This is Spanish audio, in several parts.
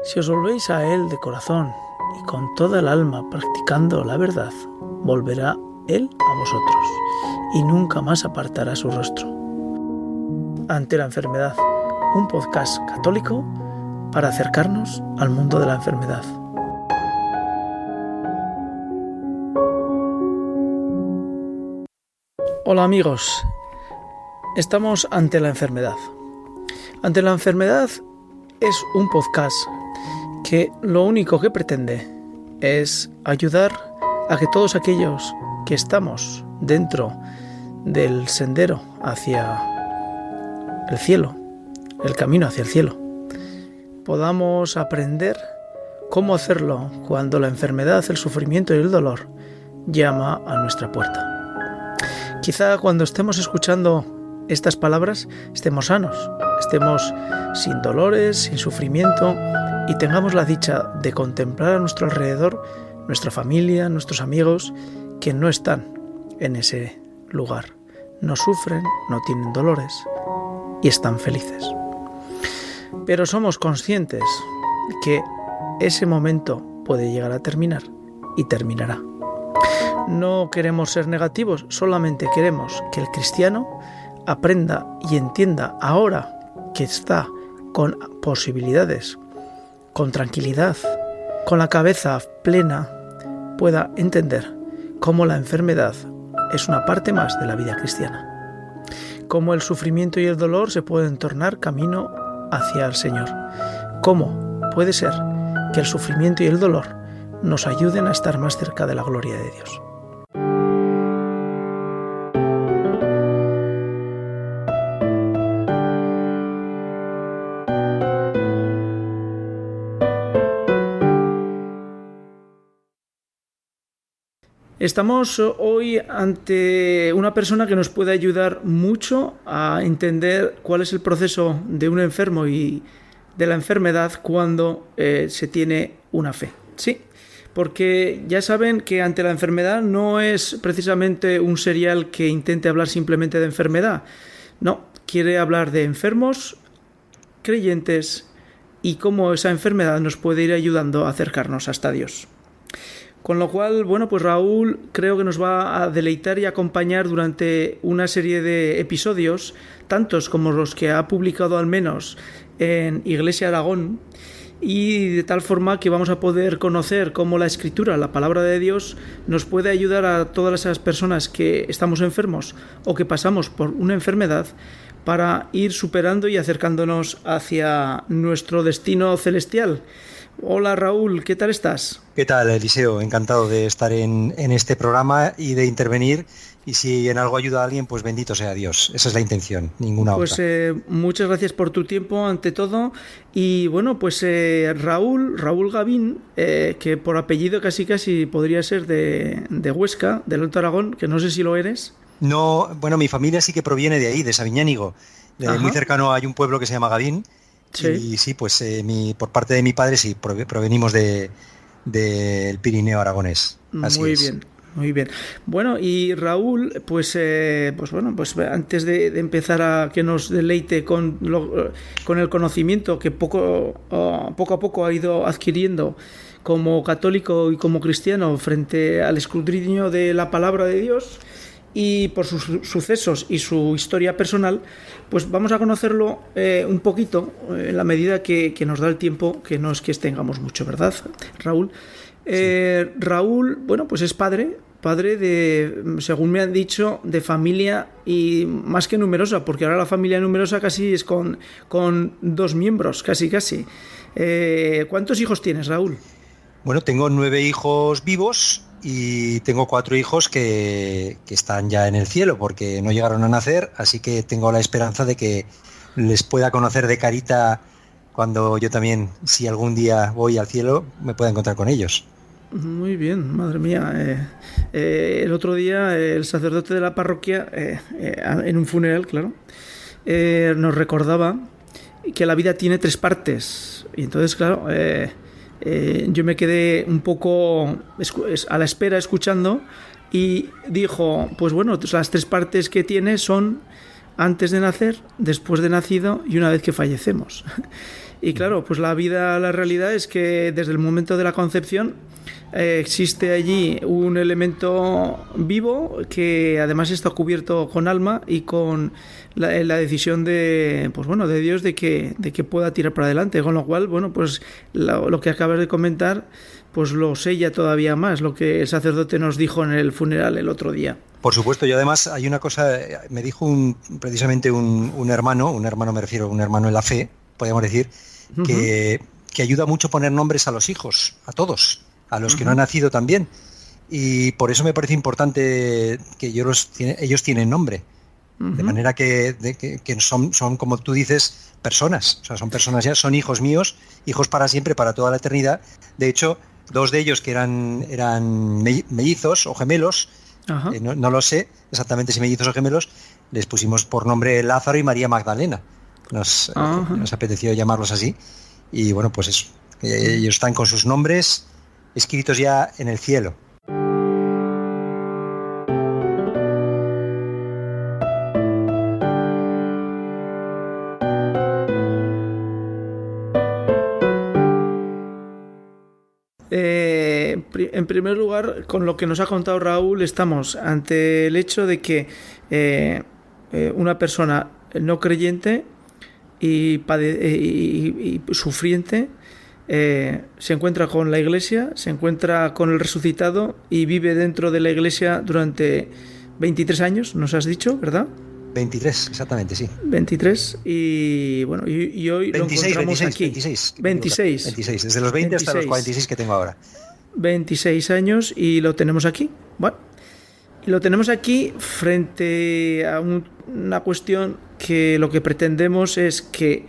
Si os volvéis a Él de corazón y con toda el alma practicando la verdad, volverá Él a vosotros y nunca más apartará su rostro. Ante la enfermedad, un podcast católico para acercarnos al mundo de la enfermedad. Hola amigos, estamos ante la enfermedad. Ante la enfermedad es un podcast que lo único que pretende es ayudar a que todos aquellos que estamos dentro del sendero hacia el cielo, el camino hacia el cielo, podamos aprender cómo hacerlo cuando la enfermedad, el sufrimiento y el dolor llama a nuestra puerta. Quizá cuando estemos escuchando estas palabras estemos sanos, estemos sin dolores, sin sufrimiento y tengamos la dicha de contemplar a nuestro alrededor nuestra familia, nuestros amigos que no están en ese lugar, no sufren, no tienen dolores y están felices. Pero somos conscientes que ese momento puede llegar a terminar y terminará. No queremos ser negativos, solamente queremos que el cristiano aprenda y entienda ahora que está con posibilidades, con tranquilidad, con la cabeza plena, pueda entender cómo la enfermedad es una parte más de la vida cristiana. Cómo el sufrimiento y el dolor se pueden tornar camino hacia el Señor. Cómo puede ser que el sufrimiento y el dolor nos ayuden a estar más cerca de la gloria de Dios. Estamos hoy ante una persona que nos puede ayudar mucho a entender cuál es el proceso de un enfermo y de la enfermedad cuando se tiene una fe. Sí, porque ya saben que ante la enfermedad no es precisamente un serial que intente hablar simplemente de enfermedad. No, quiere hablar de enfermos, creyentes y cómo esa enfermedad nos puede ir ayudando a acercarnos hasta Dios. Con lo cual, bueno, pues Raúl creo que nos va a deleitar y acompañar durante una serie de episodios, tantos como los que ha publicado al menos en Iglesia Aragón, y de tal forma que vamos a poder conocer cómo la Escritura, la palabra de Dios, nos puede ayudar a todas esas personas que estamos enfermos o que pasamos por una enfermedad para ir superando y acercándonos hacia nuestro destino celestial. Hola Raúl, ¿qué tal estás? ¿Qué tal, Eliseo? Encantado de estar en este programa y de intervenir. Y si en algo ayuda a alguien, pues bendito sea Dios. Esa es la intención, ninguna otra. Pues muchas gracias por tu tiempo ante todo. Y bueno, pues Raúl Gavín, que por apellido casi podría ser de Huesca, del Alto Aragón, que no sé si lo eres. No, bueno, mi familia sí que proviene de ahí, de Sabiñánigo. Muy cercano hay un pueblo que se llama Gavín. Sí. Y sí, pues por parte de mi padre sí, provenimos del Pirineo aragonés. Así muy es. Bien, muy bien. Bueno, y Raúl, pues antes de empezar a que nos deleite con el conocimiento que poco a poco ha ido adquiriendo como católico y como cristiano frente al escrutinio de la palabra de Dios, y por sus sucesos y su historia personal, pues vamos a conocerlo un poquito en la medida que nos da el tiempo, que no es que tengamos mucho, ¿verdad, Raúl? Sí. Raúl, bueno, pues es padre de, según me han dicho, de familia y más que numerosa, porque ahora la familia numerosa casi es con 2 miembros, casi. ¿Cuántos hijos tienes, Raúl? Bueno, tengo 9 hijos vivos y tengo 4 hijos que están ya en el cielo porque no llegaron a nacer, así que tengo la esperanza de que les pueda conocer de carita cuando yo también, si algún día voy al cielo, me pueda encontrar con ellos. Muy bien, madre mía. El otro día el sacerdote de la parroquia, en un funeral, claro, nos recordaba que la vida tiene 3 partes. Y entonces, claro, yo me quedé un poco a la espera escuchando y dijo, pues bueno, las 3 partes que tiene son antes de nacer, después de nacido y una vez que fallecemos. Y claro, pues la realidad es que desde el momento de la concepción existe allí un elemento vivo que además está cubierto con alma y con la decisión de, pues bueno, de Dios de que pueda tirar para adelante. Con lo cual, bueno, pues lo que acabas de comentar, pues lo sella todavía más, lo que el sacerdote nos dijo en el funeral el otro día. Por supuesto, y además hay una cosa, me dijo precisamente un hermano me refiero a un hermano en la fe, podríamos decir, que ayuda mucho poner nombres a los hijos, a todos, a los que no han nacido también. Y por eso me parece importante que ellos tienen nombre. De manera que son, como tú dices, personas. O sea, son personas ya, son hijos míos, hijos para siempre, para toda la eternidad. De hecho, 2 de ellos que eran mellizos o gemelos, no lo sé exactamente si mellizos o gemelos, les pusimos por nombre Lázaro y María Magdalena. Nos apeteció llamarlos así. Y bueno, pues eso, ellos están con sus nombres escritos ya en el cielo. En primer lugar, con lo que nos ha contado Raúl, estamos ante el hecho de que una persona no creyente y sufriente se encuentra con la Iglesia, se encuentra con el resucitado y vive dentro de la Iglesia durante 23 años, nos has dicho, ¿verdad? 23, exactamente, sí. 23 y bueno, y hoy 26, lo encontramos 26, aquí. 26, desde los 20 hasta los 46 que tengo ahora. 26 años y lo tenemos aquí. Bueno, y lo tenemos aquí frente a una cuestión que lo que pretendemos es que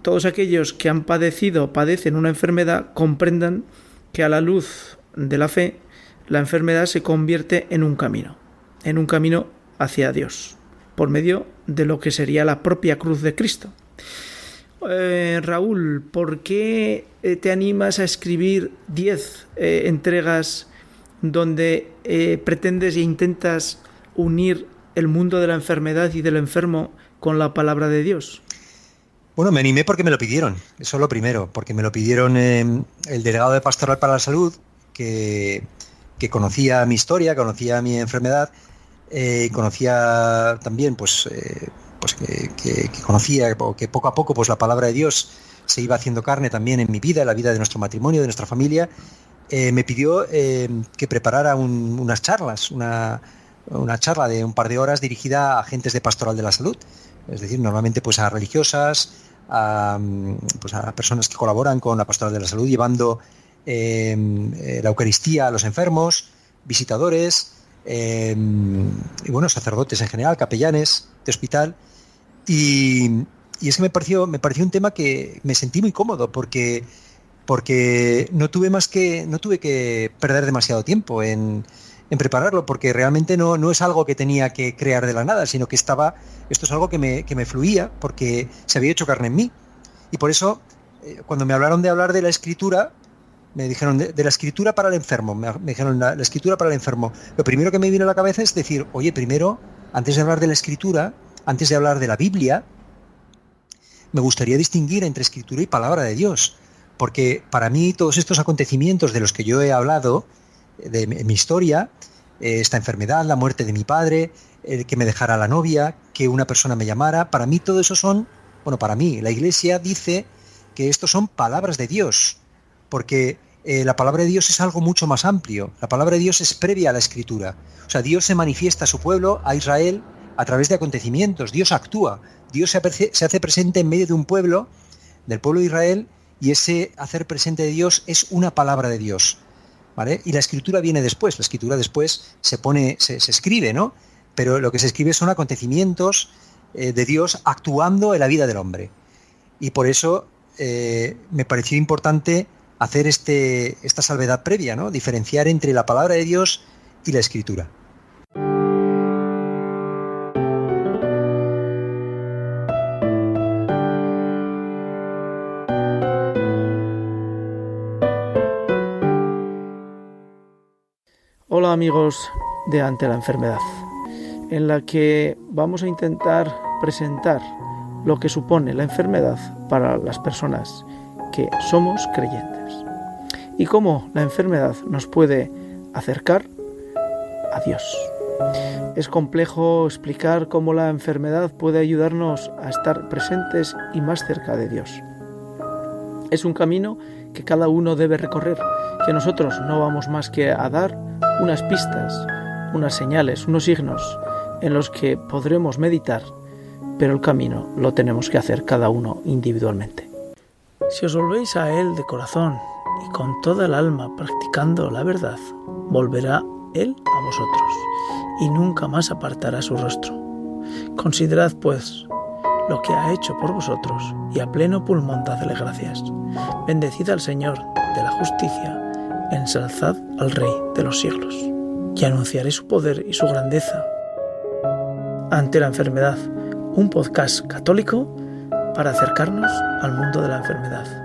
todos aquellos que padecen una enfermedad, comprendan que a la luz de la fe, la enfermedad se convierte en un camino hacia Dios, por medio de lo que sería la propia cruz de Cristo. Raúl, ¿por qué te animas a escribir 10 entregas donde pretendes e intentas unir el mundo de la enfermedad y del enfermo con la palabra de Dios? Bueno, me animé porque me lo pidieron, eso es lo primero, porque me lo pidieron el delegado de Pastoral para la Salud, que conocía mi historia, conocía mi enfermedad, conocía también que conocía que poco a poco pues la palabra de Dios se iba haciendo carne también en mi vida, en la vida de nuestro matrimonio, de nuestra familia. Me pidió que preparara unas charlas, una charla de un par de horas dirigida a agentes de Pastoral de la Salud, es decir, normalmente pues a religiosas, a personas que colaboran con la Pastoral de la Salud, llevando la Eucaristía a los enfermos, visitadores, y bueno, sacerdotes en general, capellanes de hospital. Y es que me pareció un tema que me sentí muy cómodo porque no tuve que perder demasiado tiempo en prepararlo, porque realmente no es algo que tenía que crear de la nada, sino que esto es algo que me fluía, porque se había hecho carne en mí. Y por eso, cuando me hablaron de hablar de la Escritura, me dijeron de la Escritura para el enfermo, me dijeron la Escritura para el enfermo. Lo primero que me vino a la cabeza es decir, oye, primero, antes de hablar de la Escritura, antes de hablar de la Biblia, me gustaría distinguir entre Escritura y Palabra de Dios, porque para mí todos estos acontecimientos de los que yo he hablado, de mi historia, esta enfermedad, la muerte de mi padre, el que me dejara la novia, que una persona me llamara, para mí todo eso para mí, la Iglesia dice que estos son palabras de Dios, porque la palabra de Dios es algo mucho más amplio. La palabra de Dios es previa a la Escritura. O sea, Dios se manifiesta a su pueblo, a Israel, a través de acontecimientos. Dios actúa. Dios se hace presente en medio de un pueblo, del pueblo de Israel, y ese hacer presente de Dios es una palabra de Dios, ¿vale? Y la Escritura viene después. La Escritura después se escribe, ¿no? Pero lo que se escribe son acontecimientos de Dios actuando en la vida del hombre. Y por eso me pareció importante hacer esta salvedad previa, ¿no? Diferenciar entre la palabra de Dios y la Escritura. Hola amigos de Ante la Enfermedad, en la que vamos a intentar presentar lo que supone la enfermedad para las personas que somos creyentes y cómo la enfermedad nos puede acercar a Dios. Es complejo explicar cómo la enfermedad puede ayudarnos a estar presentes y más cerca de Dios. Es un camino que cada uno debe recorrer, que nosotros no vamos más que a dar unas pistas, unas señales, unos signos en los que podremos meditar, pero el camino lo tenemos que hacer cada uno individualmente. Si os volvéis a Él de corazón y con toda el alma practicando la verdad, volverá Él a vosotros y nunca más apartará su rostro. Considerad, pues, lo que ha hecho por vosotros y a pleno pulmón dadle gracias. Bendecid al Señor de la justicia, ensalzad al Rey de los siglos. Y anunciaré su poder y su grandeza ante la enfermedad, un podcast católico para acercarnos al mundo de la enfermedad.